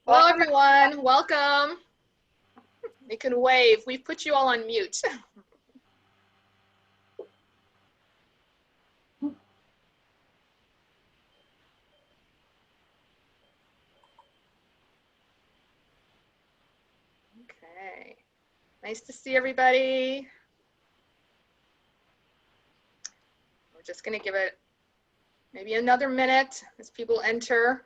Hello, everyone. Welcome. You can wave. We've put you all on mute. Okay. Nice to see everybody. We're just going to give it maybe another minute as people enter.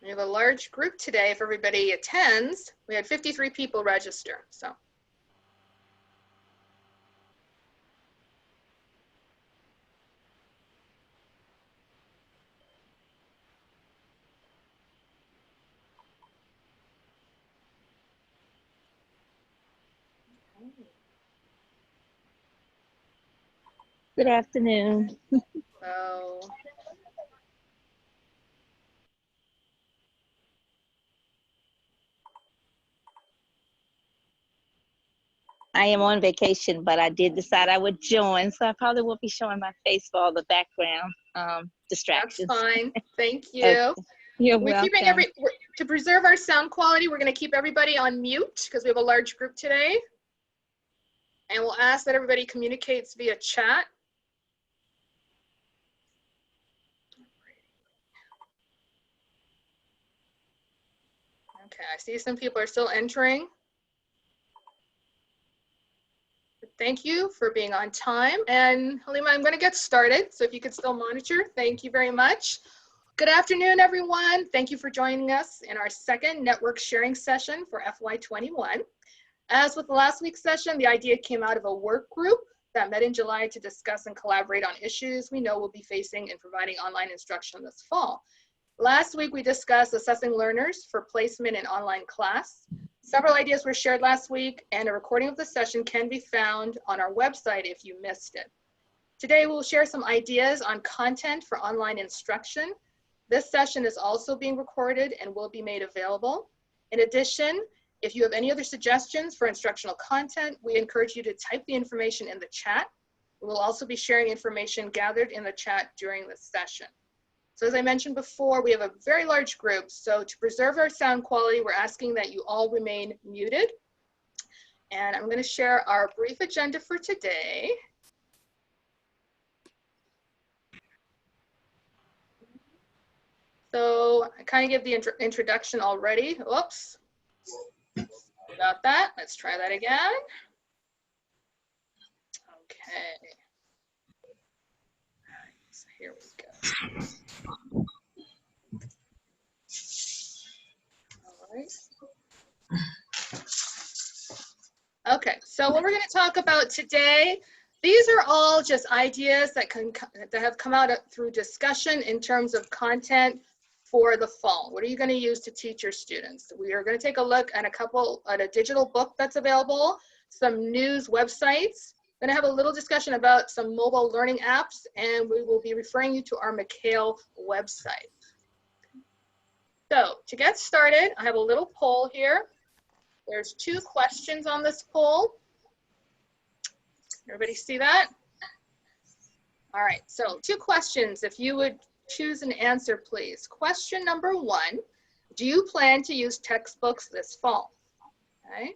We have a large group today. If everybody attends, we had 53 people register. So. Good afternoon. Hello. I am on vacation, but I did decide I would join, so I probably won't be showing my face for all the background distractions. That's fine. Thank you. Okay. You're We're welcome. keeping to preserve our sound quality, we're going to keep everybody on mute because we have a large group today. And we'll ask that everybody communicates via chat. Okay, I see some people are still entering. Thank you for being on time. And Halima, I'm going to get started. So if you could still monitor, thank you very much. Good afternoon, everyone. Thank you for joining us in our second network sharing session for FY21. As with last week's session, the idea came out of a work group that met in July to discuss and collaborate on issues we know we'll be facing in providing online instruction this fall. Last week, we discussed assessing learners for placement in online class. Several ideas were shared last week, and a recording of the session can be found on our website if you missed it. Today, we'll share some ideas on content for online instruction. This session is also being recorded and will be made available. In addition, if you have any other suggestions for instructional content, we encourage you to type the information in the chat. We will also be sharing information gathered in the chat during this session. So as I mentioned before, we have a very large group. So to preserve our sound quality, we're asking that you all remain muted. And I'm going to share our brief agenda for today. So I kind of gave the introduction already. Oops. About that. Let's try that again. Okay. All right, so here we go. All right. Okay, so what we're going to talk about today, these are all just ideas that have come out through discussion in terms of content for the fall. What are you going to use to teach your students? We are going to take a look at a digital book that's available, some news websites. We're going to have a little discussion about some mobile learning apps, and we will be referring you to our MCAEL website. So to get started, I have a little poll here. There's 2 questions on this poll. Everybody see that? All right, so 2 questions. If you would choose an answer, please. Question number 1, do you plan to use textbooks this fall? Okay.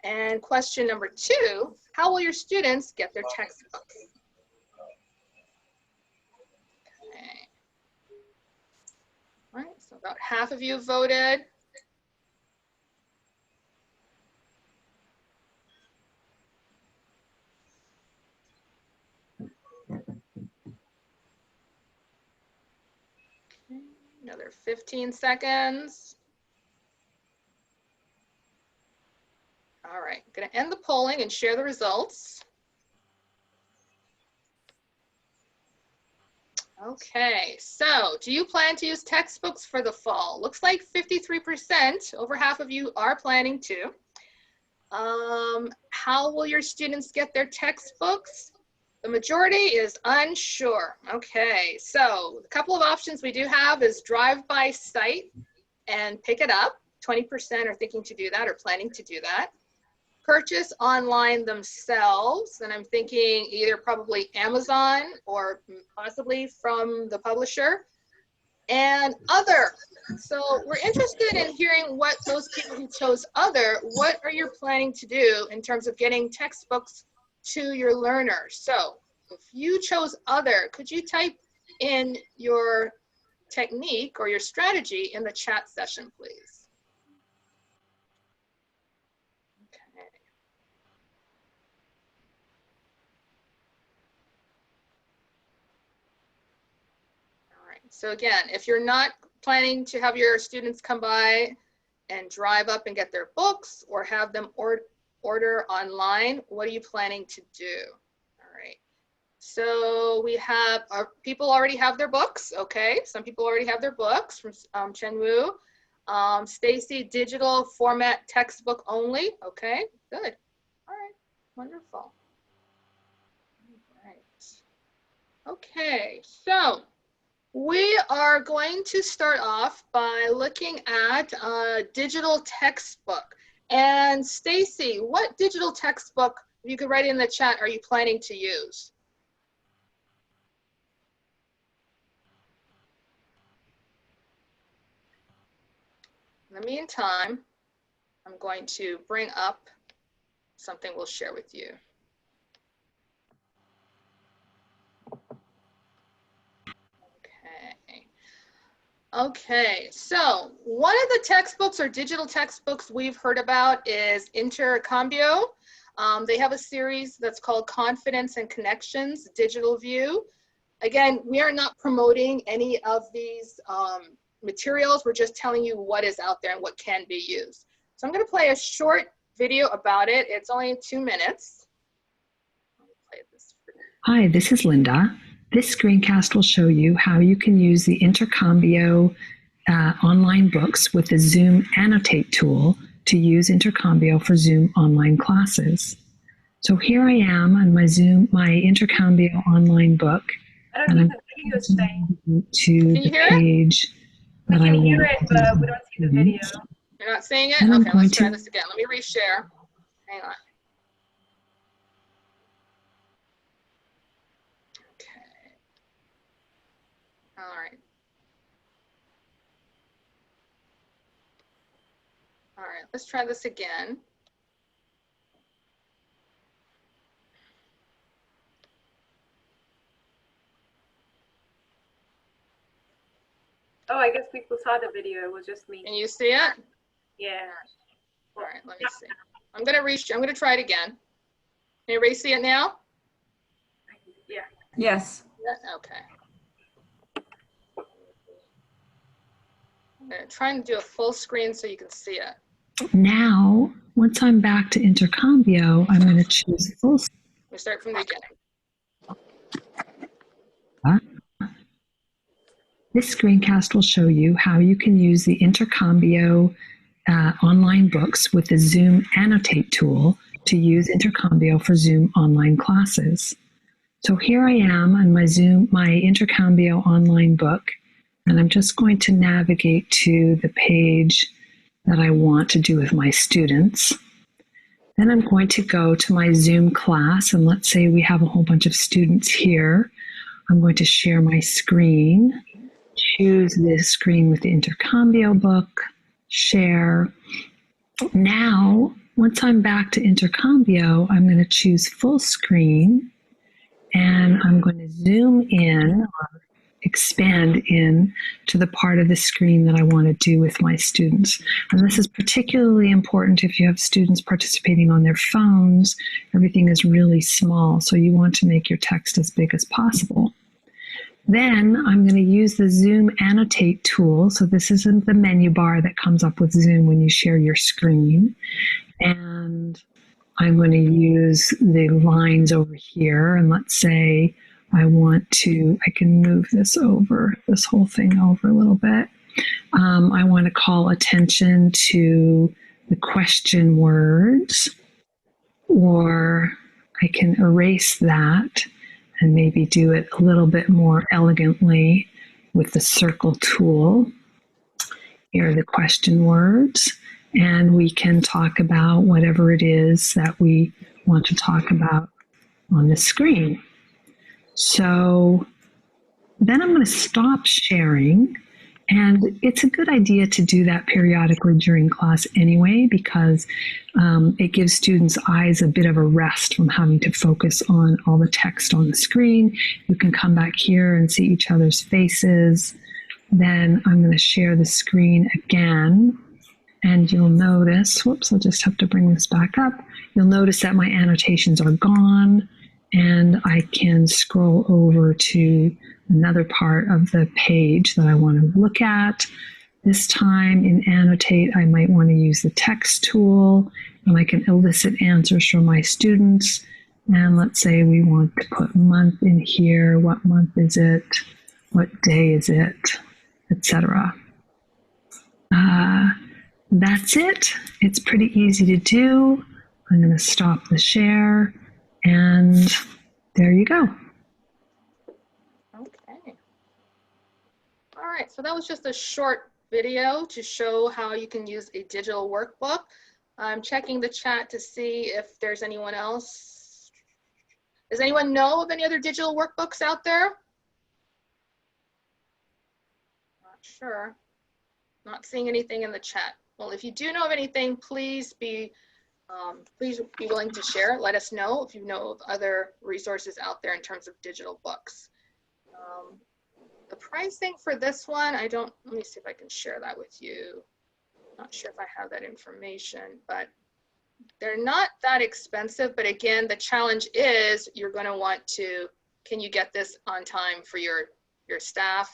And question number 2, how will your students get their textbooks? Okay. All right, so about half of you voted. Another 15 seconds. All right, I'm going to end the polling and share the results. Okay, so do you plan to use textbooks for the fall? Looks like 53%, over half of you are planning to. How will your students get their textbooks? The majority is unsure. Okay, so a couple of options we do have is drive by site and pick it up. 20% are thinking to do that or planning to do that. Purchase online themselves, and I'm thinking either probably Amazon or possibly from the publisher. and other. So we're interested in hearing what those people who chose other, what are you planning to do in terms of getting textbooks to your learners? So if you chose other, could you type in your technique or your strategy in the chat session, please? Okay. All right, so again, if you're not planning to have your students come by and drive up and get their books or have them order online, what are you planning to do? All right, so we have, people already have their books, okay? Some people already have their books from Chen Wu. Stacy, digital format textbook only, okay, good. All right, wonderful. All right, okay, so we are going to start off by looking at a digital textbook. And Stacy, what digital textbook, if you could write it in the chat, are you planning to use? In the meantime, I'm going to bring up something we'll share with you. Okay, so one of the textbooks or digital textbooks we've heard about is Intercambio. They have a series that's called Confidence and Connections, Digital View. Again, we are not promoting any of these materials. We're just telling you what is out there and what can be used. So I'm going to play a short video about it. It's only 2 minutes. Hi, this is Linda. This screencast will show you how you can use the Intercambio online books with the Zoom Annotate tool to use Intercambio for Zoom online classes. So here I am on my Intercambio online book. And I'm to the page that I want. We can hear it, but we don't see the video. You're not seeing it? Okay, let's try this again. Let me reshare. Hang on. All right. All right, let's try this again. Oh, I guess people saw the video. It was just me. Can you see it? Yeah. All right, let me see. I'm gonna try it again. Can everybody see it now? Yeah. Yes. Okay. I'm gonna try and do a full screen so you can see it. Now, once I'm back to Intercambio, I'm going to choose full screen. We start from the beginning. This screencast will show you how you can use the Intercambio online books with the Zoom Annotate tool to use Intercambio for Zoom online classes. So here I am on my Intercambio online book, and I'm just going to navigate to the page that I want to do with my students. Then I'm going to go to my Zoom class, and let's say we have a whole bunch of students here. I'm going to share my screen, choose this screen with the Intercambio book, share. Now, once I'm back to Intercambio, I'm going to choose full screen, and I'm going to zoom in or expand in to the part of the screen that I want to do with my students. And this is particularly important if you have students participating on their phones. Everything is really small, so you want to make your text as big as possible. Then I'm going to use the Zoom Annotate tool. So this isn't the menu bar that comes up with Zoom when you share your screen. And I'm going to use the lines over here. And let's say I can move this whole thing over a little bit. I want to call attention to the question words, or I can erase that and maybe do it a little bit more elegantly with the circle tool. Here are the question words, and we can talk about whatever it is that we want to talk about on the screen. So then I'm going to stop sharing, And it's a good idea to do that periodically during class anyway, because it gives students' eyes a bit of a rest from having to focus on all the text on the screen. You can come back here and see each other's faces. Then I'm going to share the screen again. And you'll notice, whoops, I'll just have to bring this back up. You'll notice that my annotations are gone, and I can scroll over to another part of the page that I want to look at. This time in Annotate, I might want to use the text tool, and I can elicit answers from my students. And let's say we want to put month in here. What month is it? What day is it? Etc. That's it. It's pretty easy to do. I'm going to stop the share, and there you go. Okay. All right, so that was just a short video to show how you can use a digital workbook. I'm checking the chat to see if there's anyone else. Does anyone know of any other digital workbooks out there? Not sure. Not seeing anything in the chat. Well, if you do know of anything, please be willing to share. Let us know if you know of other resources out there in terms of digital books. The pricing for this one, let me see if I can share that with you. Not sure if I have that information, but they're not that expensive. But again, the challenge is you're going to want to, can you get this on time for your staff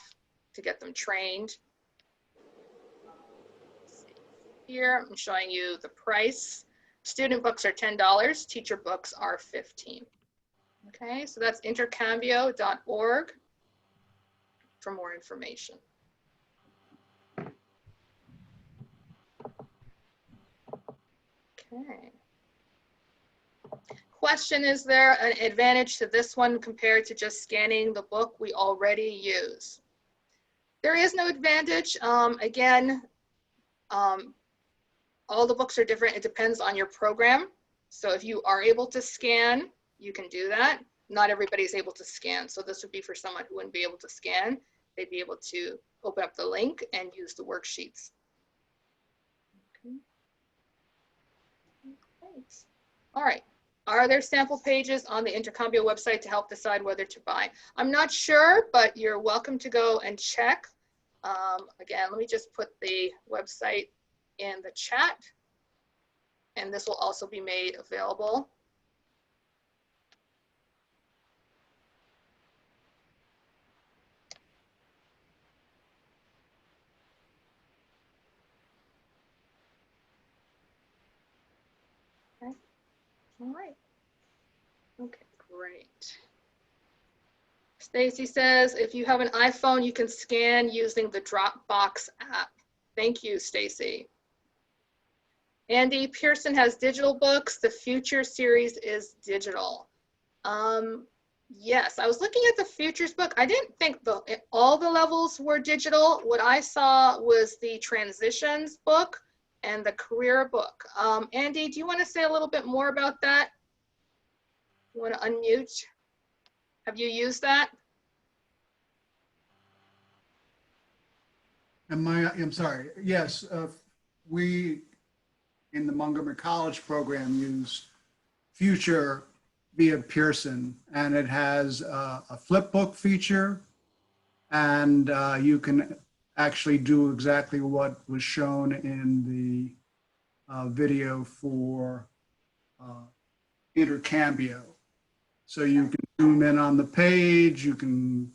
to get them trained? Here, I'm showing you the price. Student books are $10, teacher books are $15. Okay, so that's intercambio.org for more information. Okay. Question, is there an advantage to this one compared to just scanning the book we already use? There is no advantage. Again, all the books are different. It depends on your program. So if you are able to scan, you can do that. Not everybody is able to scan. So this would be for someone who wouldn't be able to scan. They'd be able to open up the link and use the worksheets. Okay. Thanks. All right. Are there sample pages on the Intercambio website to help decide whether to buy? I'm not sure, but you're welcome to go and check. Again, let me just put the website in the chat, and this will also be made available. Okay. All right. Okay, great. Stacy says, if you have an iPhone, you can scan using the Dropbox app. Thank you, Stacy. Andy, Pearson has digital books. The Future series is digital. Yes, I was looking at the Futures book. I didn't think all the levels were digital. What I saw was the Transitions book and the Career book. Andy, do you want to say a little bit more about that? You want to unmute? Have you used that? I'm sorry. Yes, we in the Montgomery College program use Future via Pearson, and it has a flip book feature, and you can actually do exactly what was shown in the video for Intercambio. So you can zoom in on the page, you can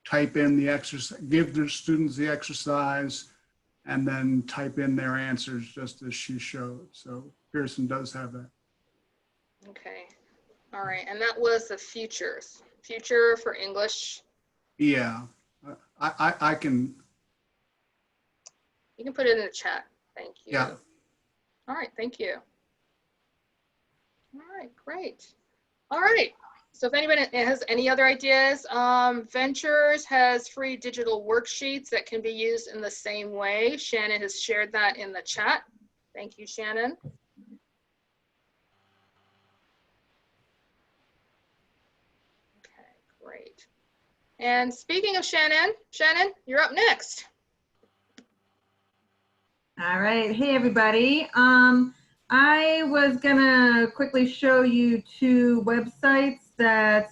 type in the exercise, give the students the exercise, and then type in their answers just as she showed. So Pearson does have that. Okay. All right. And that was the Futures. Future for English. Yeah, I can. You can put it in the chat. Thank you. Yeah. All right. Thank you. All right. Great. All right. So if anybody has any other ideas, Ventures has free digital worksheets that can be used in the same way. Shannon has shared that in the chat. Thank you, Shannon. Okay, great. And speaking of Shannon, you're up next. All right. Hey, everybody. I was gonna quickly show you two websites that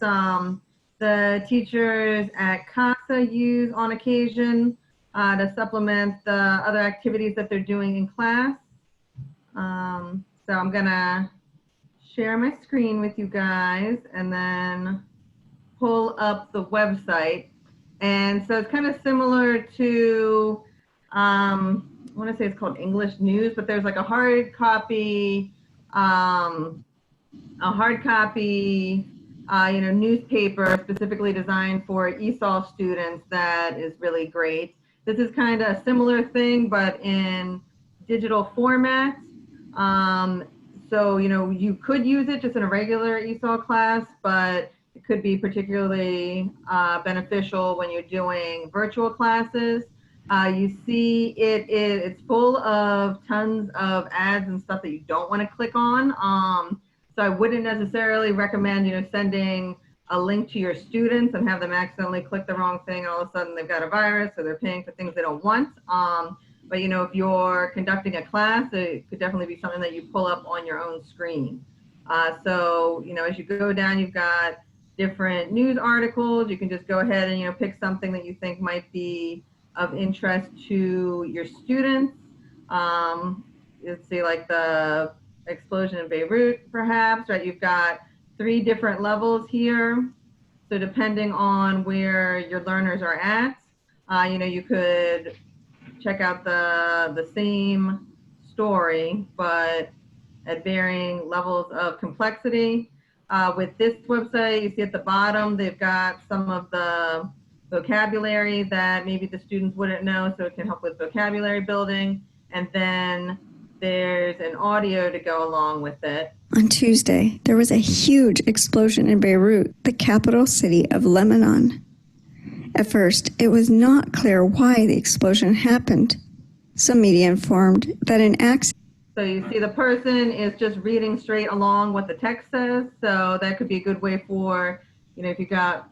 the teachers at CASA use on occasion to supplement the other activities that they're doing in class. So I'm gonna share my screen with you guys and then pull up the website. And so it's kind of similar to, I want to say it's called English News, but there's like a hard copy, newspaper specifically designed for ESOL students that is really great. This is kind of a similar thing, but in digital format. So, you could use it just in a regular ESOL class, but it could be particularly beneficial when you're doing virtual classes. You see it's full of tons of ads and stuff that you don't want to click on. So I wouldn't necessarily recommend, sending a link to your students and have them accidentally click the wrong thing and all of a sudden they've got a virus, so they're paying for things they don't want. But if you're conducting a class, it could definitely be something that you pull up on your own screen. So, as you go down, you've got different news articles. You can just go ahead and, pick something that you think might be of interest to your students. Let's see, like the explosion in Beirut, perhaps, right? You've got 3 different levels here. So depending on where your learners are at, you could check out the same story, but at varying levels of complexity. With this website, you see at the bottom, they've got some of the vocabulary that maybe the students wouldn't know, so it can help with vocabulary building. And then there's an audio to go along with it. On Tuesday, there was a huge explosion in Beirut, the capital city of Lebanon. At first, it was not clear why the explosion happened. Some media informed that an accident. So you see the person is just reading straight along what the text says. So that could be a good way for, if you got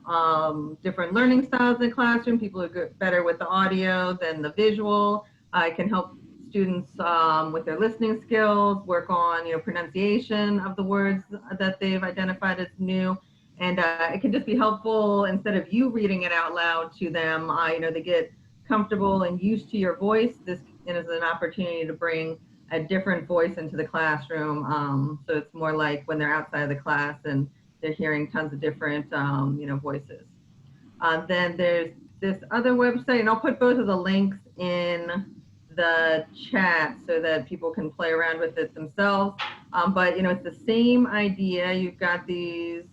different learning styles in the classroom, people are better with the audio than the visual. It can help students with their listening skills, work on, pronunciation of the words that they've identified as new. And it can just be helpful instead of you reading it out loud to them, they get comfortable and used to your voice. This is an opportunity to bring a different voice into the classroom. So it's more like when they're outside of the class and they're hearing tons of different, voices. Then there's this other website, and I'll put both of the links in the chat so that people can play around with it themselves. But, it's the same idea. You've got these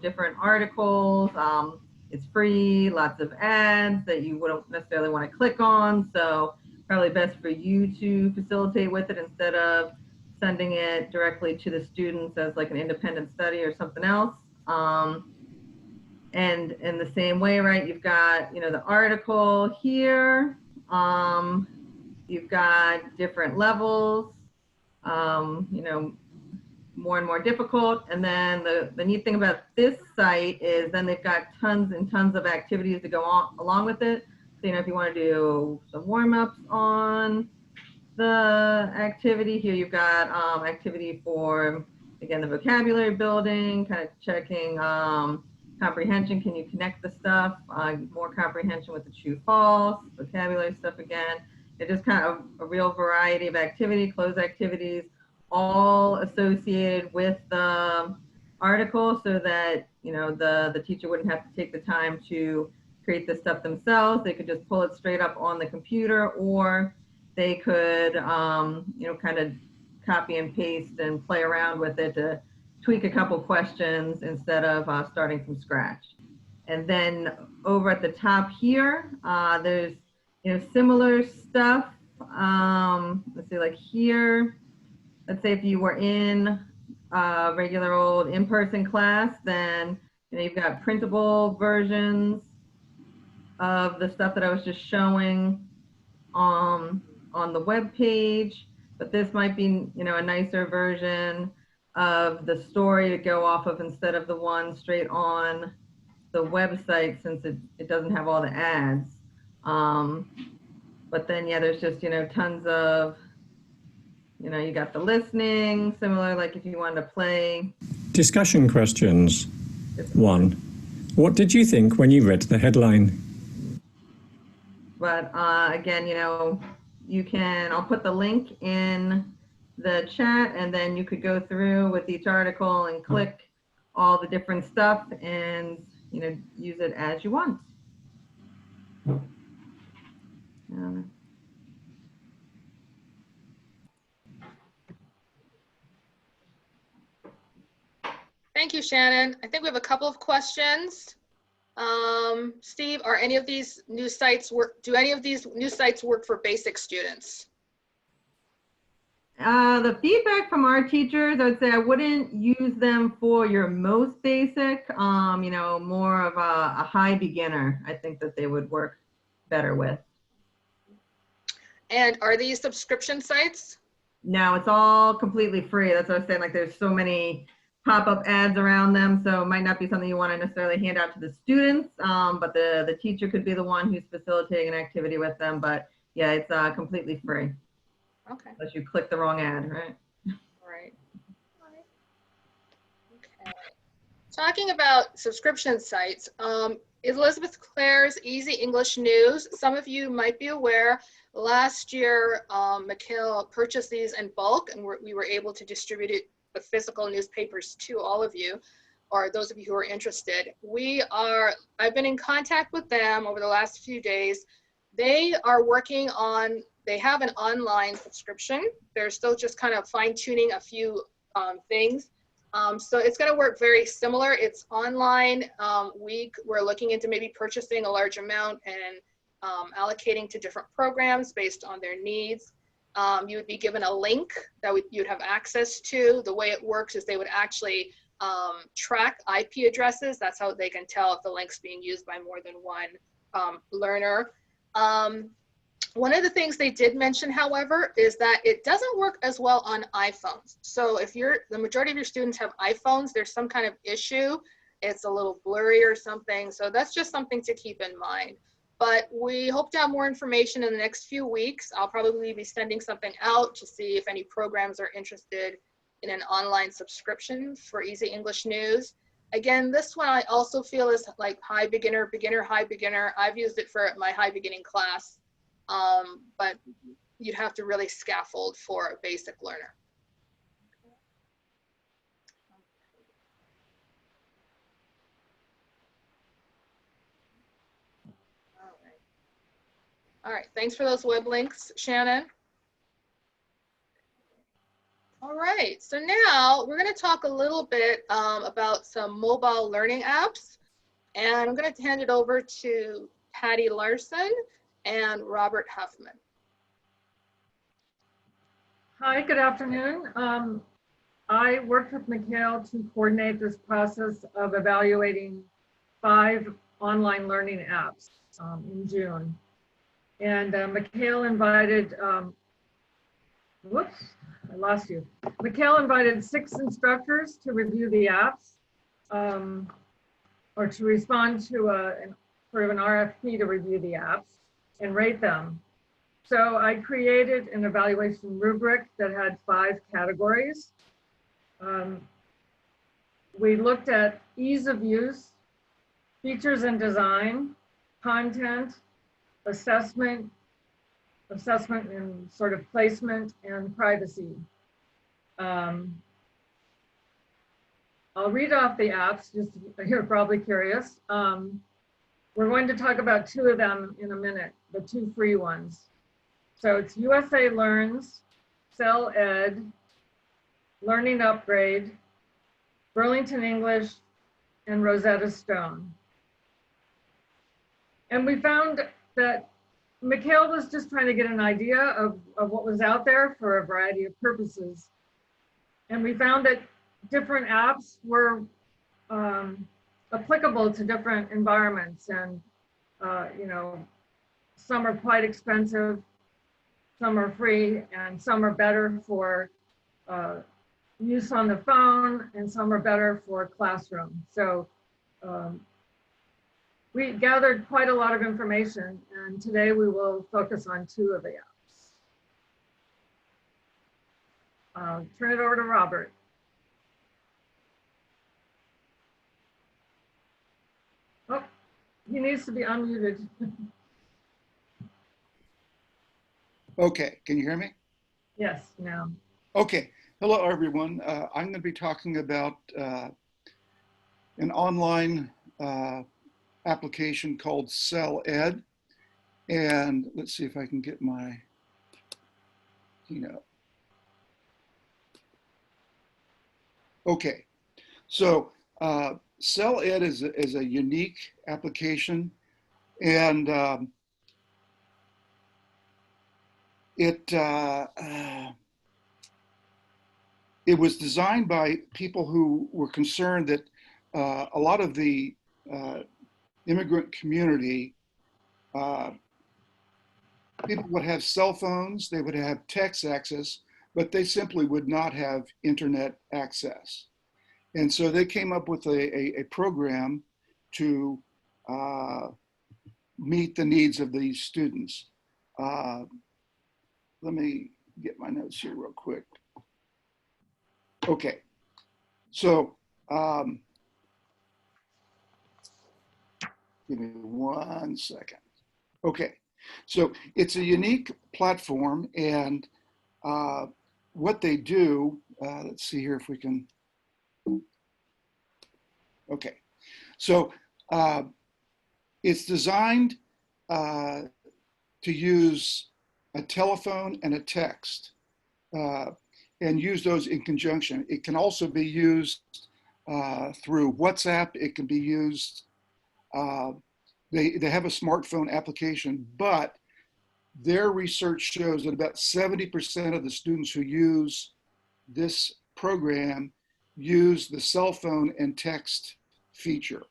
different articles. It's free, lots of ads that you wouldn't necessarily want to click on. So probably best for you to facilitate with it instead of sending it directly to the students as like an independent study or something else. And in the same way, right, you've got, the article here. You've got different levels, more and more difficult. And then the neat thing about this site is then they've got tons and tons of activities to go on along with it. So, if you want to do some warm-ups on the activity, here you've got activity for, again, the vocabulary building, kind of checking comprehension. Can you connect the stuff? More comprehension with the true false, vocabulary stuff again. It's just kind of a real variety of activity, closed activities, all associated with the article so that, the teacher wouldn't have to take the time to create this stuff themselves. They could just pull it straight up on the computer, or they could, kind of copy and paste and play around with it to tweak a couple questions instead of starting from scratch. And then over at the top here, there's, similar stuff. Let's see, like here, let's say if you were in a regular old in-person class, then you've got printable versions of the stuff that I was just showing on the web page. But this might be, a nicer version of the story to go off of instead of the one straight on website since it doesn't have all the ads. But then, yeah, there's just, tons of, you got the listening, similar, like if you wanted to play. Discussion questions. 1. What did you think when you read the headline? But again, I'll put the link in the chat, and then you could go through with each article and click all the different stuff and, use it as you want. Thank you, Shannon. I think we have a couple of questions. Steve, are any of these new sites do any of these new sites work for basic students? The feedback from our teachers, I would say I wouldn't use them for your most basic, more of a high beginner. I think that they would work better with. And are these subscription sites? No, it's all completely free. That's what I was saying. Like, there's so many pop-up ads around them, so it might not be something you want to necessarily hand out to the students, but the teacher could be the one who's facilitating an activity with them. But yeah, it's completely free. Okay. Unless you click the wrong ad, right? Right. Okay. Talking about subscription sites, Elizabeth Clare's Easy English News. Some of you might be aware, last year, MCAEL purchased these in bulk, and we were able to distribute it, the physical newspapers, to all of you, or those of you who are interested. I've been in contact with them over the last few days. They are working on, they have an online subscription. They're still just kind of fine tuning a few things. So it's going to work very similar. It's online. We're looking into maybe purchasing a large amount and allocating to different programs based on their needs. You would be given a link that you'd have access to. The way it works is they would actually track IP addresses. That's how they can tell if the link's being used by more than one learner. One of the things they did mention, however, is that it doesn't work as well on iPhones. So if the majority of your students have iPhones, there's some kind of issue. It's a little blurry or something. So that's just something to keep in mind. But we hope to have more information in the next few weeks. I'll probably be sending something out to see if any programs are interested in an online subscription for Easy English News. Again, this one I also feel is like high beginner, beginner, high beginner. I've used it for my high beginning class, but you'd have to really scaffold for a basic learner. All right, thanks for those web links, Shannon. All right, so now we're going to talk a little bit about some mobile learning apps, and I'm going to hand it over to Patty Larson and Robert Huffman. Hi, good afternoon. I worked with MCAEL to coordinate this process of evaluating 5 online learning apps in June. And MCAEL invited, whoops, I lost you. MCAEL invited 6 instructors to review the apps or to respond to sort of an RFP to review the apps and rate them. So I created an evaluation rubric that had 5 categories. We looked at ease of use, features and design, content, assessment and sort of placement, and privacy. I'll read off the apps, just you're probably curious. We're going to talk about 2 of them in a minute, the 2 free ones. So it's USA Learns, Cell Ed, Learning Upgrade, Burlington English, and Rosetta Stone. And we found that MCAEL was just trying to get an idea of what was out there for a variety of purposes. And we found that different apps were applicable to different environments. And, some are quite expensive, some are free, and some are better for use on the phone, and some are better for classroom. So We gathered quite a lot of information, and today we will focus on two of the apps. Turn it over to Robert. Oh, he needs to be unmuted. Okay, can you hear me? Yes, now. Okay, hello everyone. I'm going to be talking about an online application called MCAEL. And let's see if I can get my keynote. Okay, so MCAEL is a unique application, and it was designed by people who were concerned that a lot of the immigrant community, people would have cell phones, they would have text access, but they simply would not have internet access. And so they came up with a program to meet the needs of these students. Let me get my notes here real quick. Okay, so give me 1 second. Okay, so it's a unique platform, and what they do, let's see here if we can, okay. So it's designed to use a telephone and a text and use those in conjunction. It can also be used through WhatsApp. It can be used, they have a smartphone application, but their research shows that about 70% of the students who use this program use the cell phone and text feature.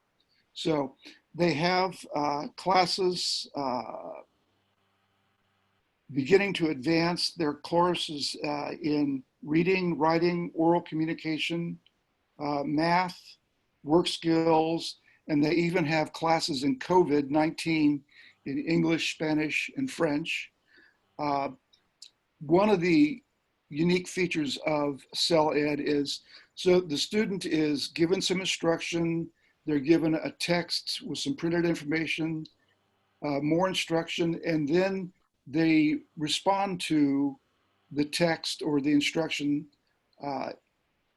So they have classes beginning to advance their courses in reading, writing, oral communication, math, work skills, and they even have classes in COVID-19 in English, Spanish, and French. One of the unique features of MCAEL is, so the student is given some instruction, they're given a text with some printed information, more instruction, and then they respond to the text or the instruction.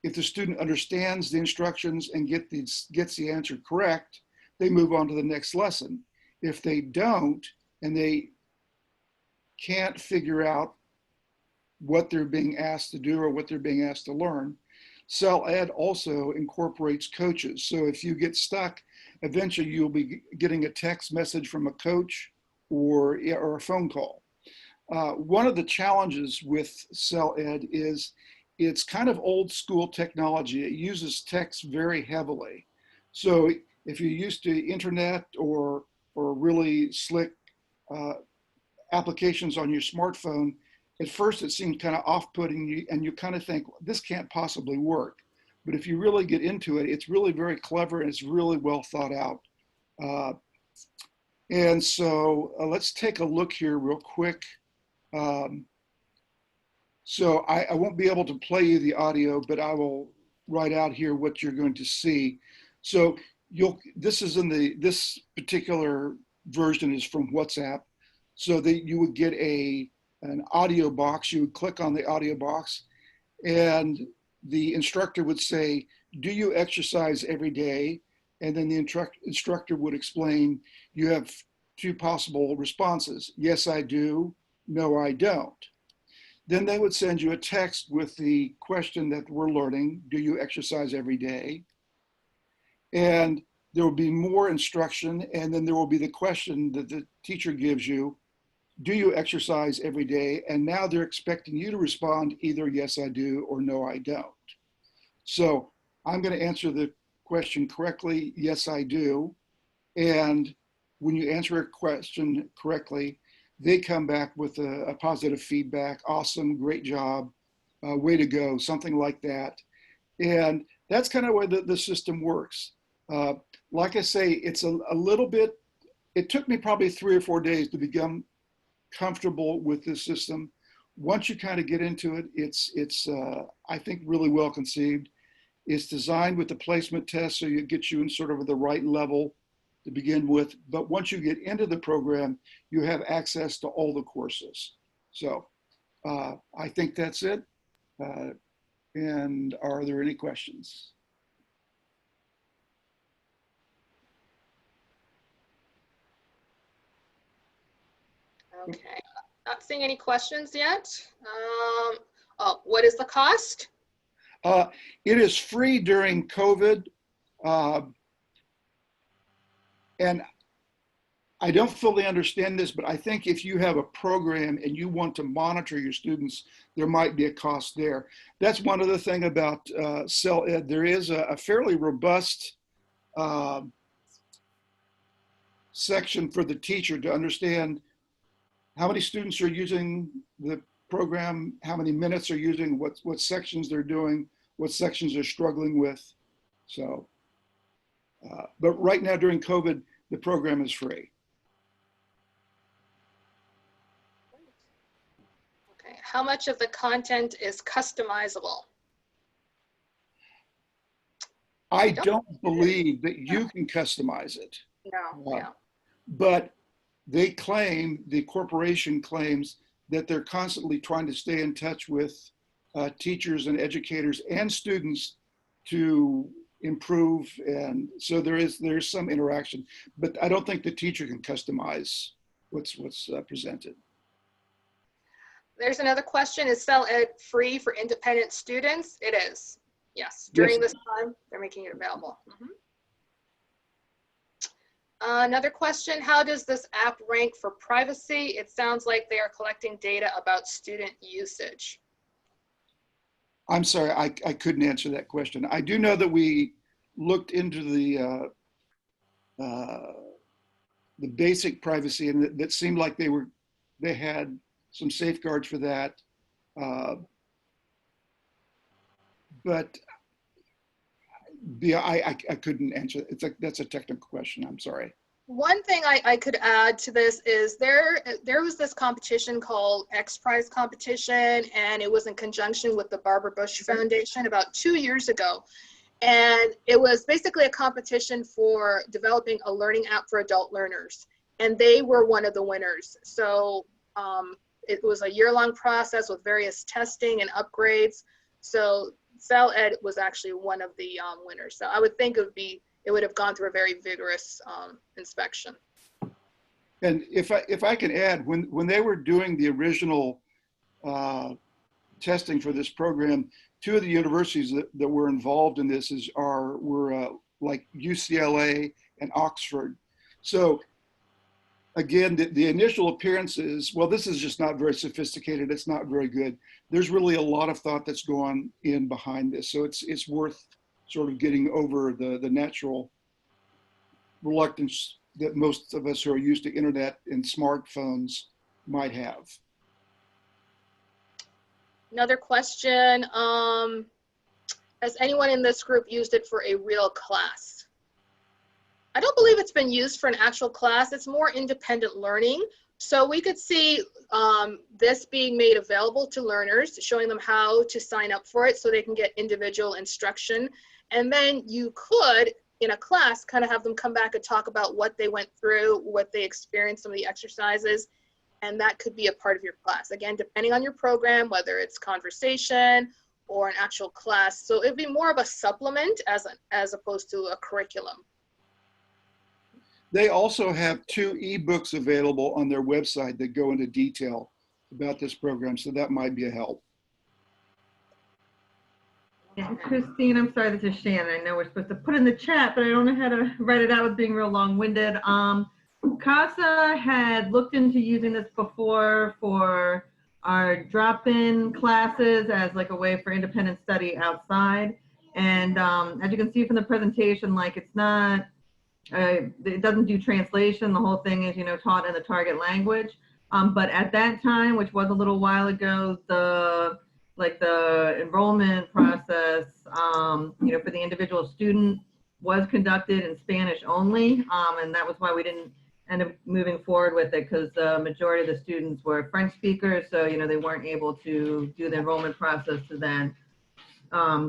If the student understands the instructions and gets the answer correct, they move on to the next lesson. If they don't, and they can't figure out what they're being asked to do or what they're being asked to learn, MCAEL also incorporates coaches. So if you get stuck, eventually you'll be getting a text message from a coach or a phone call. One of the challenges with MCAEL is it's kind of old school technology. It uses text very heavily. So if you're used to internet or really slick applications on your smartphone, at first it seems kind of off-putting, and you kind of think, this can't possibly work. But if you really get into it, it's really very clever and it's really well thought out. And so let's take a look here real quick. So I won't be able to play you the audio, but I will write out here what you're going to see. So this is in this particular version is from WhatsApp, so that you would get an audio box. You would click on the audio box, and the instructor would say, do you exercise every day? And then the instructor would explain, you have two possible responses. Yes, I do. No, I don't. Then they would send you a text with the question that we're learning. Do you exercise every day? And there will be more instruction. And then there will be the question that the teacher gives you. Do you exercise every day? And now they're expecting you to respond either yes, I do, or no, I don't. So I'm going to answer the question correctly. Yes, I do. And when you answer a question correctly, they come back with a positive feedback. Awesome, great job, way to go, something like that. And that's kind of where the system works. like I say, it's a little bit, it took me probably 3 or 4 days to become comfortable with this system. Once you kind of get into it, it's I think really well conceived. It's designed with the placement test, so it gets you in sort of the right level to begin with. But once you get into the program, you have access to all the courses. So I think that's it. And are there any questions? Okay, not seeing any questions yet. Oh, what is the cost? It is free during COVID. And I don't fully understand this, but I think if you have a program and you want to monitor your students, there might be a cost there. That's one other thing about CEL Ed. There is a fairly robust section for the teacher to understand how many students are using the program, how many minutes are using, what sections they're doing, what sections they're struggling with. So, but right now during COVID, the program is free. Okay, how much of the content is customizable? I don't believe that you can customize it. No, yeah. But they claim, the corporation claims, that they're constantly trying to stay in touch with teachers and educators and students to improve. And so there's some interaction, but I don't think the teacher can customize what's presented. There's another question. Is CEL Ed free for independent students? It is. Yes. During this time, they're making it available. Another question, how does this app rank for privacy? It sounds like they are collecting data about student usage. I'm sorry, I couldn't answer that question. I do know that we looked into the basic privacy, and that seemed like they had some safeguards for that. But yeah, I couldn't answer. That's a technical question. I'm sorry. One thing I could add to this is there was this competition called X Prize competition, and it was in conjunction with the Barbara Bush Foundation about 2 years ago. And it was basically a competition for developing a learning app for adult learners. And they were one of the winners. So it was a year-long process with various testing and upgrades. So CEL Ed was actually one of the winners. So I would think it would have gone through a very vigorous inspection. And if I can add, when they were doing the original testing for this program, two of the universities that were involved in this were like UCLA and Oxford. So again, the initial appearances, well, this is just not very sophisticated. It's not very good. There's really a lot of thought that's gone in behind this. So it's worth sort of getting over the natural reluctance that most of us who are used to internet and smartphones might have. Another question, has anyone in this group used it for a real class? I don't believe it's been used for an actual class. It's more independent learning. So we could see this being made available to learners, showing them how to sign up for it so they can get individual instruction. And then you could, in a class, kind of have them come back and talk about what they went through, what they experienced, some of the exercises, and that could be a part of your class. Again, depending on your program, whether it's conversation or an actual class. So it'd be more of a supplement as opposed to a curriculum. They also have 2 ebooks available on their website that go into detail about this program, so that might be a help. And Christine, I'm sorry, this is Shannon. I know we're supposed to put in the chat, but I don't know how to write it out with being real long-winded. CASA had looked into using this before for our drop-in classes as like a way for independent study outside. And as you can see from the presentation, like it's not, it doesn't do translation. The whole thing is, taught in the target language. But at that time, which was a little while ago, the enrollment process, for the individual student was conducted in Spanish only, and that was why we didn't end up moving forward with it, because the majority of the students were French speakers, so they weren't able to do the enrollment process to then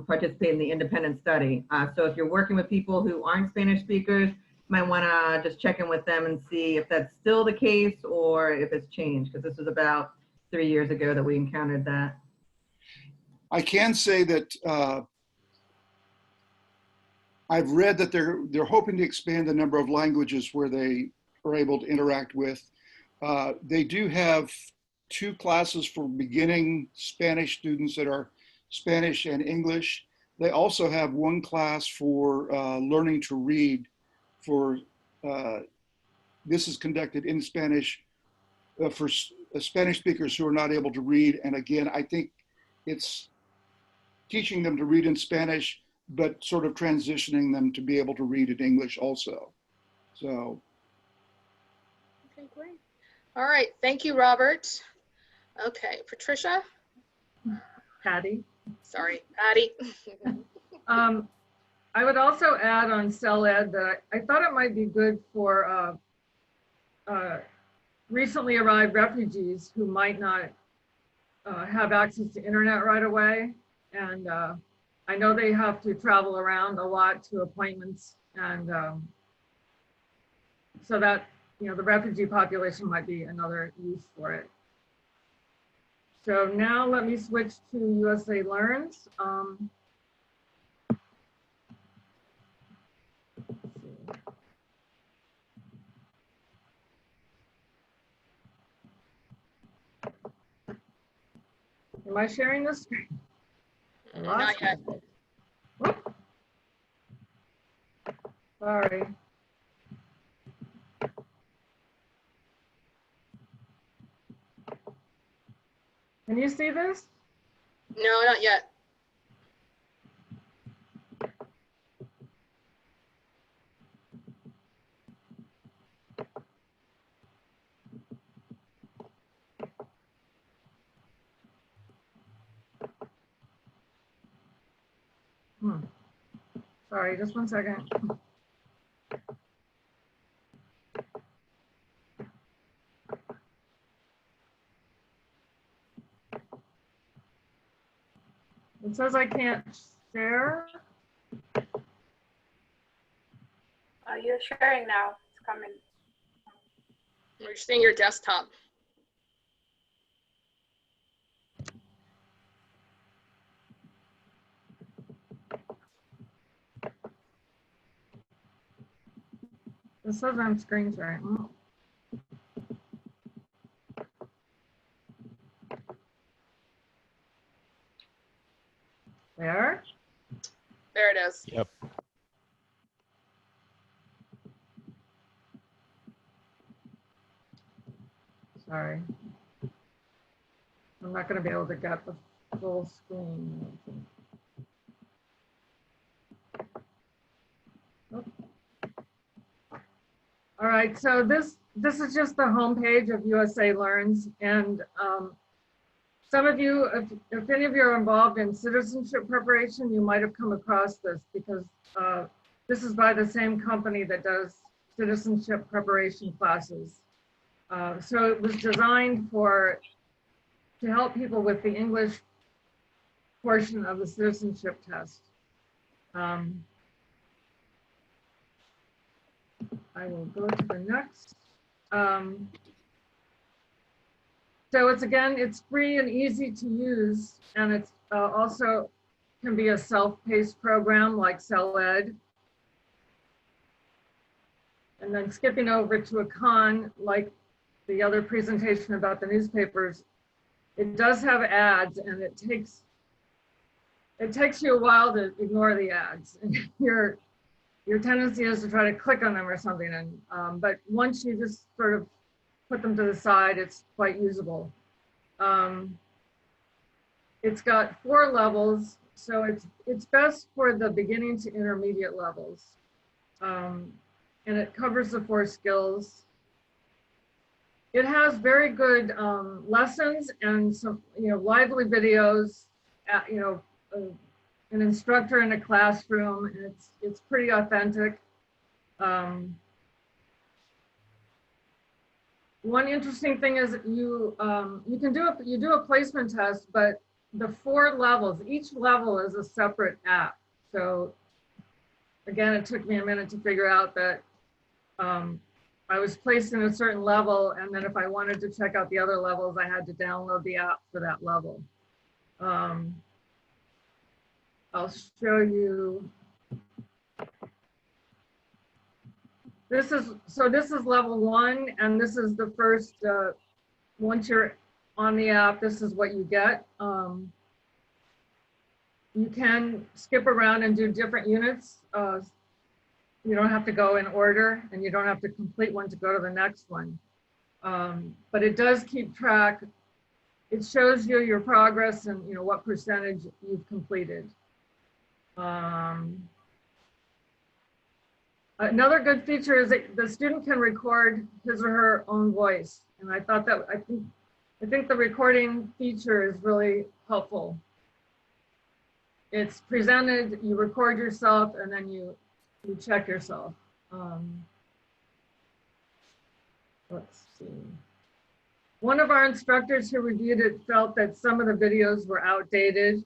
participate in the independent study. So if you're working with people who aren't Spanish speakers, you might want to just check in with them and see if that's still the case or if it's changed, because this was about 3 years ago that we encountered that. I can say that I've read that they're hoping to expand the number of languages where they are able to interact with. They do have 2 classes for beginning Spanish students that are Spanish and English. They also have 1 class for learning to read. For this is conducted in Spanish for Spanish speakers who are not able to read. And again, I think it's teaching them to read in Spanish, but sort of transitioning them to be able to read in English also. So. Okay, great. All right, thank you, Robert. Okay, Patricia. Patty. Sorry, Patty. I would also add on CELED that I thought it might be good for recently arrived refugees who might not have access to internet right away. And I know they have to travel around a lot to appointments, and so that, the refugee population might be another use for it. So now let me switch to USA Learns. Am I sharing this screen? Not yet. Whoop. Sorry. Can you see this? No, not yet. Sorry, just 1 second. It says I can't share. You're sharing now. It's coming. We're seeing your desktop. It says I'm screen sharing. There? There it is. Yep. Sorry. I'm not going to be able to get the full screen. Oh. All right, so this is just the homepage of USA Learns, and some of you, if any of you are involved in citizenship preparation, you might have come across this, because this is by the same company that does citizenship preparation classes. So it was designed to help people with the English portion of the citizenship test. I will go to the next. So it's free and easy to use, and it's also can be a self-paced program like CELED. And then skipping over to a con, like the other presentation about the newspapers, it does have ads, and it takes you a while to ignore the ads. Your tendency is to try to click on them or something, and but once you just sort of put them to the side, it's quite usable. It's got 4 levels, so it's best for the beginning to intermediate levels, and it covers the 4 skills. It has very good lessons and some lively videos, an instructor in a classroom, and it's pretty authentic. One interesting thing is you do a placement test, but the 4 levels, each level is a separate app. So again, it took me a minute to figure out that I was placed in a certain level, and then if I wanted to check out the other levels, I had to download the app for that level. I'll show you. This is level 1, and this is the first, once you're on the app, this is what you get. You can skip around and do different units. You don't have to go in order, and you don't have to complete one to go to the next one. But it does keep track. It shows you your progress and what percentage you've completed. Another good feature is that the student can record his or her own voice, and I think the recording feature is really helpful. It's presented, you record yourself, and then you check yourself. Let's see. One of our instructors who reviewed it felt that some of the videos were outdated,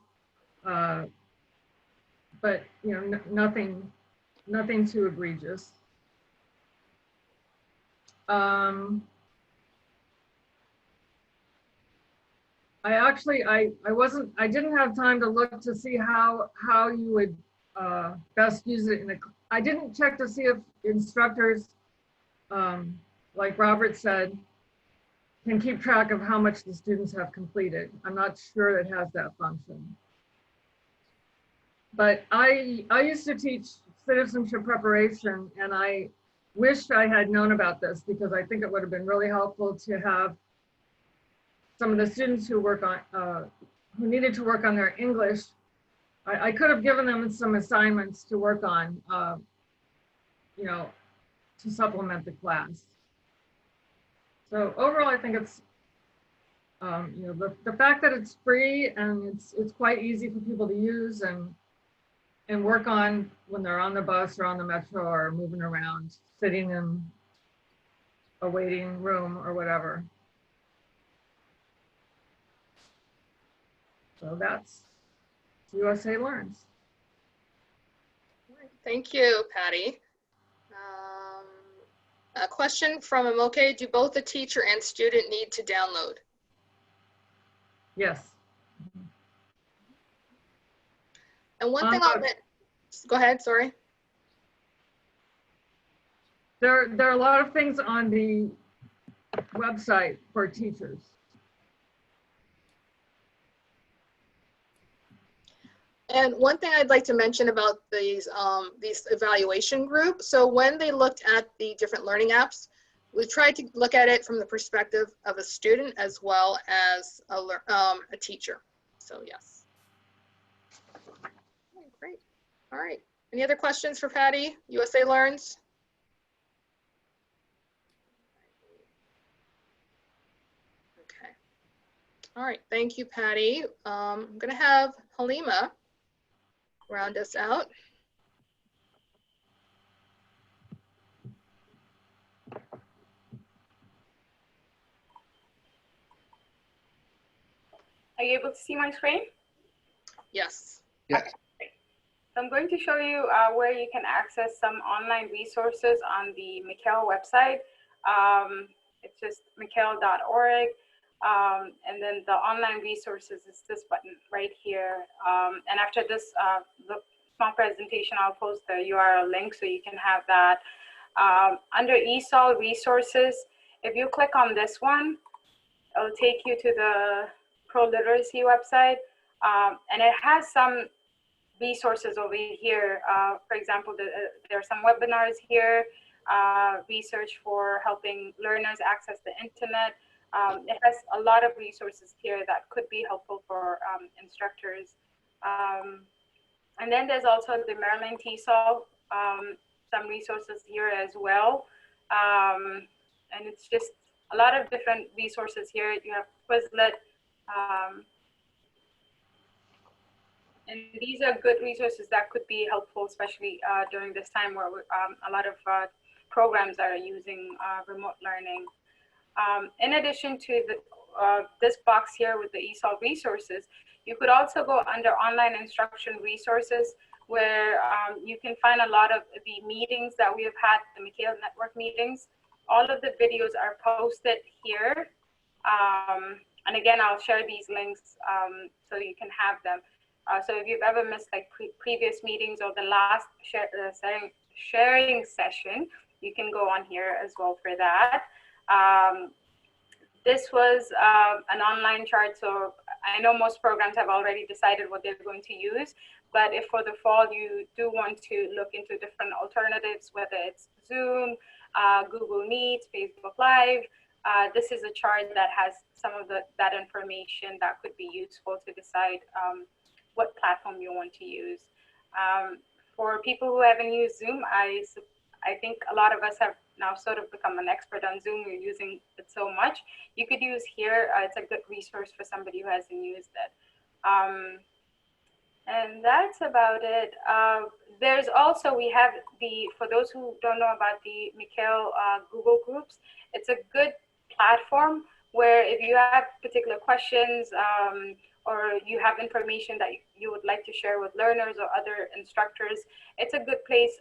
but nothing too egregious. I didn't have time to look to see how you would best use it I didn't check to see if instructors, like Robert said, can keep track of how much the students have completed. I'm not sure it has that function. But I used to teach citizenship preparation, and I wished I had known about this because I think it would have been really helpful to have some of the students who who needed to work on their English. I could have given them some assignments to work on, to supplement the class. So overall, I think it's, the fact that it's free and it's quite easy for people to use and work on when they're on the bus or on the metro or moving around, sitting in a waiting room or whatever. So that's USA Learns. Thank you, Patty. A question from Amoke, do both the teacher and student need to download? Yes. And one thing go ahead, sorry. There are a lot of things on the website for teachers. And one thing I'd like to mention about these evaluation groups. So when they looked at the different learning apps, we tried to look at it from the perspective of a student as well as a teacher. So yes. Okay, great. All right. Any other questions for Patty? USA Learns. Okay. All right. Thank you, Patty. I'm going to have Halima round us out. Are you able to see my screen? Yes. Yes. Okay. So I'm going to show you where you can access some online resources on the MCAEL website. It's just mcael.org. And then the online resources is this button right here. And after this the small presentation, I'll post the URL link so you can have that. Under ESOL resources, if you click on this one, it'll take you to the Pro Literacy website. And it has some resources over here. For example, there are some webinars here, research for helping learners access the internet. It has a lot of resources here that could be helpful for instructors. And then there's also the Maryland TESOL, some resources here as well. And it's just a lot of different resources here. You have Quizlet. And these are good resources that could be helpful, especially during this time where a lot of programs are using remote learning. In addition to this box here with the ESOL resources, you could also go under online instruction resources, where you can find a lot of the meetings that we have had, the MCAEL network meetings. All of the videos are posted here. And again, I'll share these links so you can have them. So if you've ever missed like previous meetings or the last sharing session, you can go on here as well for that. This was an online chart, so I know most programs have already decided what they're going to use, but if for the fall you do want to look into different alternatives, whether it's Zoom, Google Meet, Facebook Live, this is a chart that has some of that information that could be useful to decide what platform you want to use. For people who haven't used Zoom, I think a lot of us have now sort of become an expert on Zoom. You're using it so much. You could use here. It's a good resource for somebody who hasn't used it. And that's about it. There's also, we have for those who don't know about the MCAEL Google Groups, it's a good platform where if you have particular questions or you have information that you would like to share with learners or other instructors, it's a good place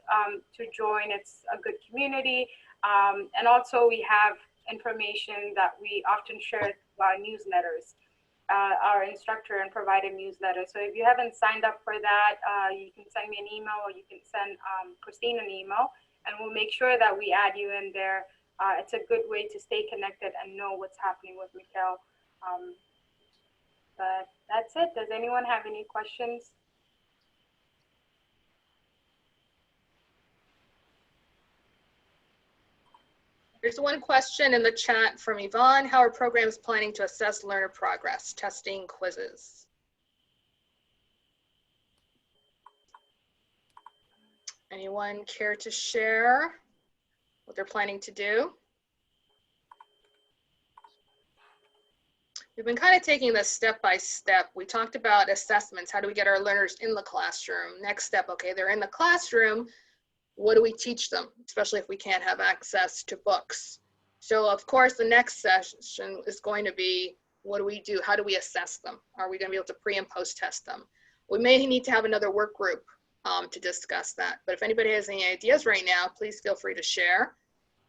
to join. It's a good community. And also we have information that we often share via newsletters. Our instructor and provider newsletter. So if you haven't signed up for that, you can send me an email or you can send Christine an email, and we'll make sure that we add you in there. It's a good way to stay connected and know what's happening with MCAEL. But that's it. Does anyone have any questions? There's one question in the chat from Yvonne. How are programs planning to assess learner progress, testing, quizzes? Anyone care to share what they're planning to do? We've been kind of taking this step by step. We talked about assessments. How do we get our learners in the classroom? Next step, okay, they're in the classroom. What do we teach them, especially if we can't have access to books? So of course, the next session is going to be, what do we do? How do we assess them? Are we going to be able to pre and post test them? We may need to have another work group to discuss that. But if anybody has any ideas right now, please feel free to share.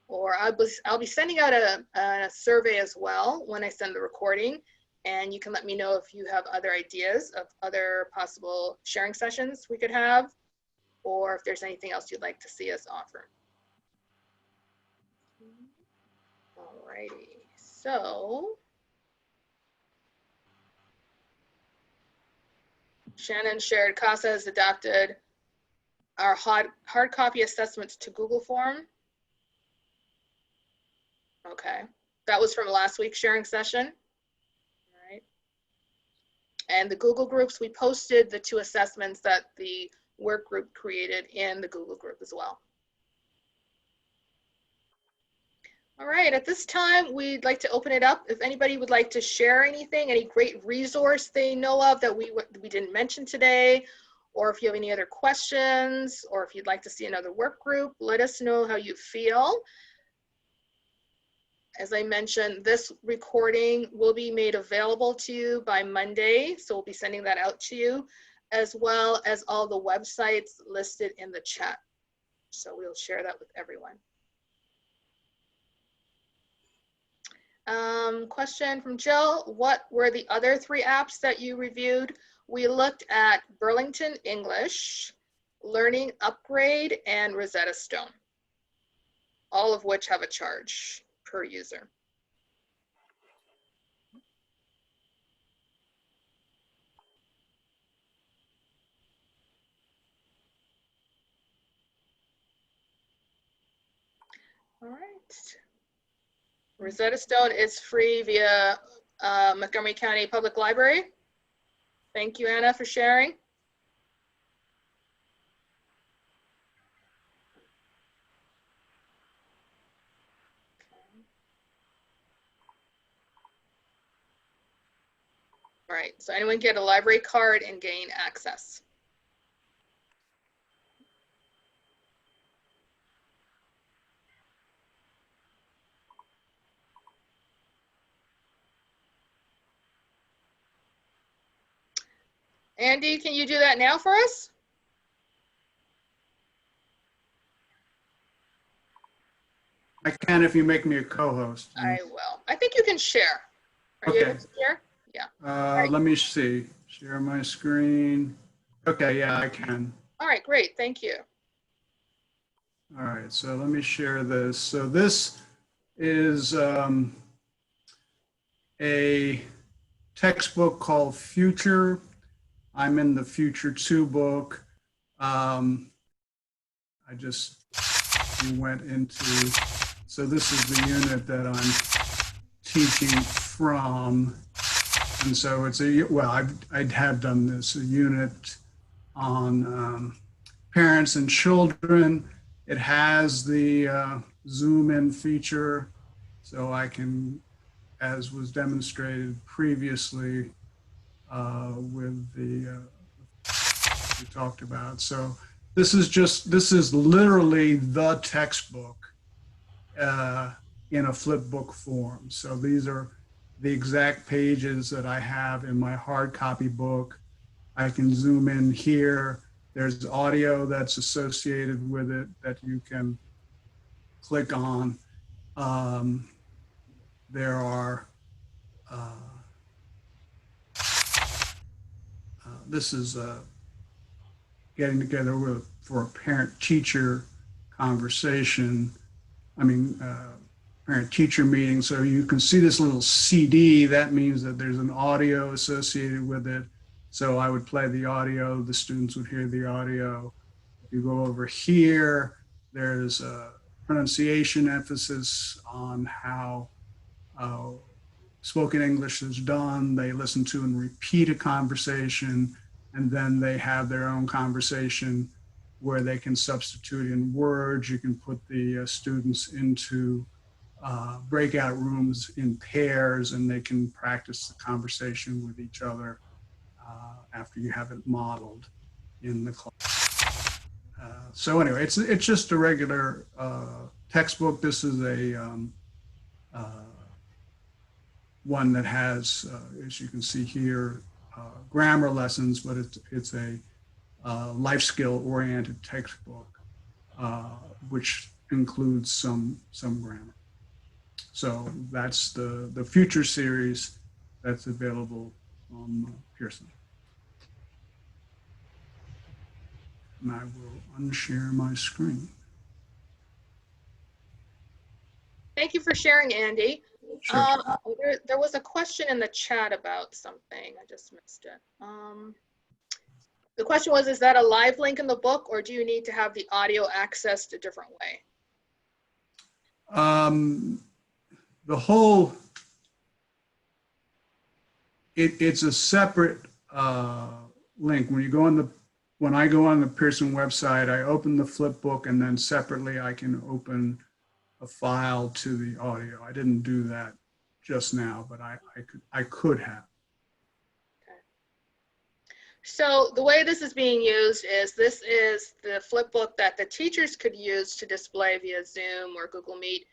Or I'll be sending out a survey as well when I send the recording. And you can let me know if you have other ideas of other possible sharing sessions we could have, or if there's anything else you'd like to see us offer. Alrighty, so Shannon shared CASA has adopted our hard copy assessments to Google form. Okay, that was from last week's sharing session. All right. And the Google groups, we posted the 2 assessments that the work group created in the Google group as well. All right, at this time, we'd like to open it up. If anybody would like to share anything, any great resource they know of that we didn't mention today, or if you have any other questions, or if you'd like to see another work group, let us know how you feel. As I mentioned, this recording will be made available to you by Monday, so we'll be sending that out to you, as well as all the websites listed in the chat. So we'll share that with everyone. Question from Jill, what were the other 3 apps that you reviewed? We looked at Burlington English, Learning Upgrade, and Rosetta Stone, all of which have a charge per user. All right. Rosetta Stone is free via Montgomery County Public Library. Thank you, Anna, for sharing. All right, so anyone get a library card and gain access? Andy, can you do that now for us? I can if you make me a co-host. I will. I think you can share. Are you able to share? Yeah. Let me see. Share my screen. Okay, yeah, I can. All right, great. Thank you. All right, so let me share this. So this is a textbook called Future. I'm in the Future 2 book. I just went into, so this is the unit that I'm teaching from. And so it's a, well, I have done this, a unit on parents and children. It has the zoom in feature, so I can, as was demonstrated previously with the, we talked about. So this is literally the textbook in a flip book form. So these are the exact pages that I have in my hard copy book. I can zoom in here. There's audio that's associated with it that you can click on. There are, this is getting together with, for a parent-teacher conversation. I mean, parent-teacher meeting. So you can see this little CD. That means that there's an audio associated with it. So I would play the audio, the students would hear the audio. If you go over here, there's a pronunciation emphasis on how spoken English is done. They listen to and repeat a conversation, and then they have their own conversation where they can substitute in words. You can put the students into breakout rooms in pairs, and they can practice the conversation with each other after you have it modeled in the class. So anyway, it's just a regular textbook. This is a one that has, as you can see here, grammar lessons, but it's a life skill oriented textbook, which includes some grammar. So that's the Future series that's available on Pearson. And I will unshare my screen. Thank you for sharing, Andy. Sure. There was a question in the chat about something. I just missed it. The question was, is that a live link in the book, or do you need to have the audio accessed a different way? The whole, it's a separate link. When I go on the Pearson website, I open the flip book, and then separately I can open a file to the audio. I didn't do that just now, but I could have. Okay. So the way this is being used is, this is the flip book that the teachers could use to display via Zoom or Google Meet.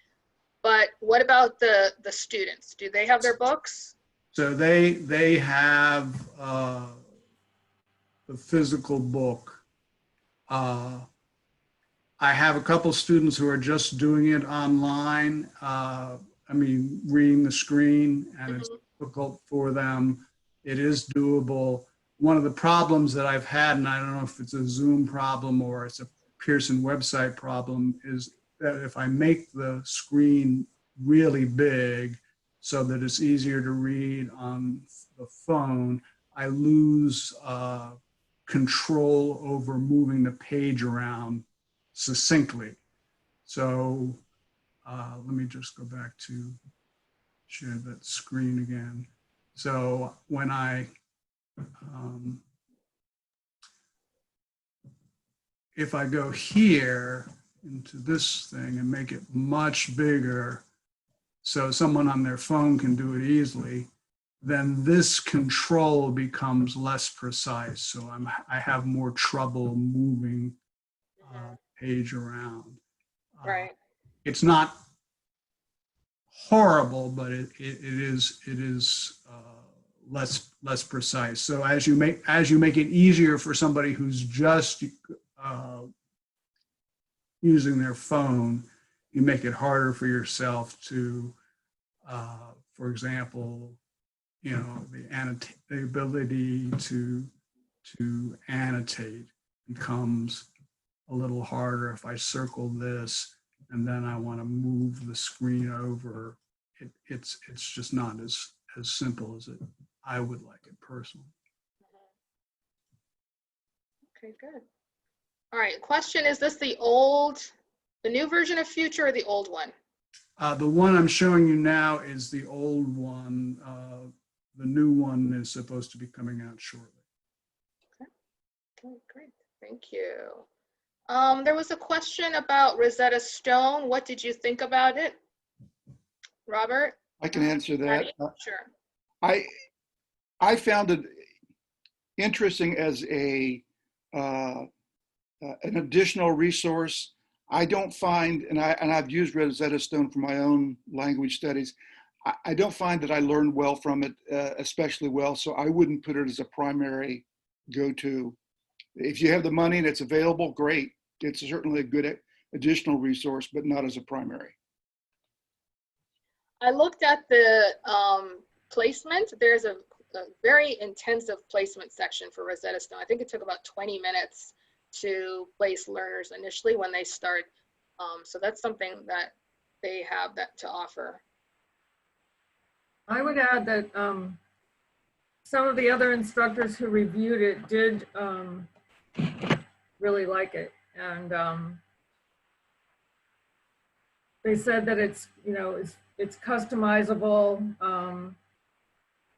But what about the students? Do they have their books? So they have the physical book. I have a couple students who are just doing it online. I mean, reading the screen, and it's difficult for them. It is doable. One of the problems that I've had, and I don't know if it's a Zoom problem or it's a Pearson website problem, is that if I make the screen really big so that it's easier to read on the phone, I lose control over moving the page around succinctly. So let me just go back to share that screen again. So when if I go here into this thing and make it much bigger so someone on their phone can do it easily, then this control becomes less precise. So I have more trouble moving page around. Right. It's not horrible, but it is less precise. So as you make it easier for somebody who's just using their phone, you make it harder for yourself to, for example, you know, the ability to annotate becomes a little harder. If I circle this and then I want to move the screen over, it's just not as simple as I would like it personally. Okay, good. All right, question, is this the new version of Future or the old one? The one I'm showing you now is the old one. The new one is supposed to be coming out shortly. Okay, great, thank you. There was a question about Rosetta Stone. What did you think about it? Robert? I can answer that. Sure. I found it interesting as an additional resource. I don't find, and I've used Rosetta Stone for my own language studies. I don't find that I learned well from it, especially well. So I wouldn't put it as a primary go-to. If you have the money and it's available, great. It's certainly a good additional resource, but not as a primary. I looked at the placement. There's a very intensive placement section for Rosetta Stone. I think it took about 20 minutes to place learners initially when they start. So that's something that they have that to offer. I would add that some of the other instructors who reviewed it did really like it. And they said that it's, you know, it's customizable.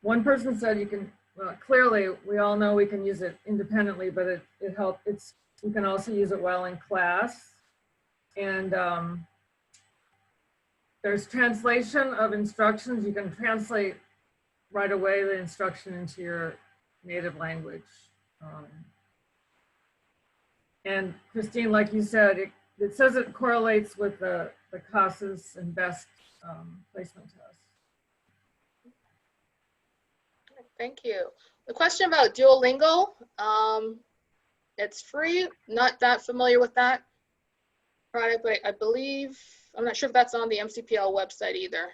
One person said you can, well, clearly we all know we can use it independently, but it helps. You can also use it well in class. And there's translation of instructions. You can translate right away the instruction into your native language. And Christine, like you said, it says it correlates with the CASAS and BEST placement tests. Thank you. The question about Duolingo, it's free. Not that familiar with that product, but I believe, I'm not sure if that's on the MCPL website either.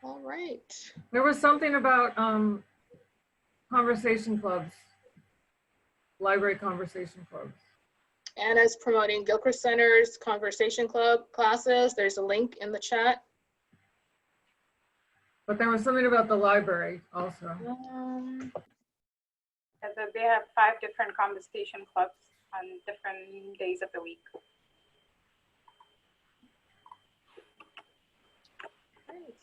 All right. There was something about conversation clubs, library conversation clubs. Anna's promoting Gilchrist Center's Conversation Club classes. There's a link in the chat. But there was something about the library also. They have 5 different conversation clubs on different days of the week. Great.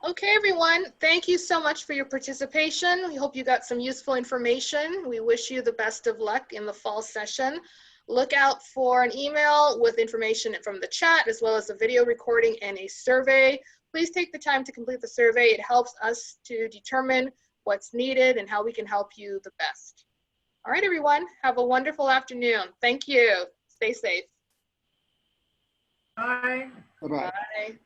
Okay, everyone, thank you so much for your participation. We hope you got some useful information. We wish you the best of luck in the fall session. Look out for an email with information from the chat, as well as a video recording and a survey. Please take the time to complete the survey. It helps us to determine what's needed and how we can help you the best. All right, everyone, have a wonderful afternoon. Thank you. Stay safe. Bye. Bye-bye. Bye.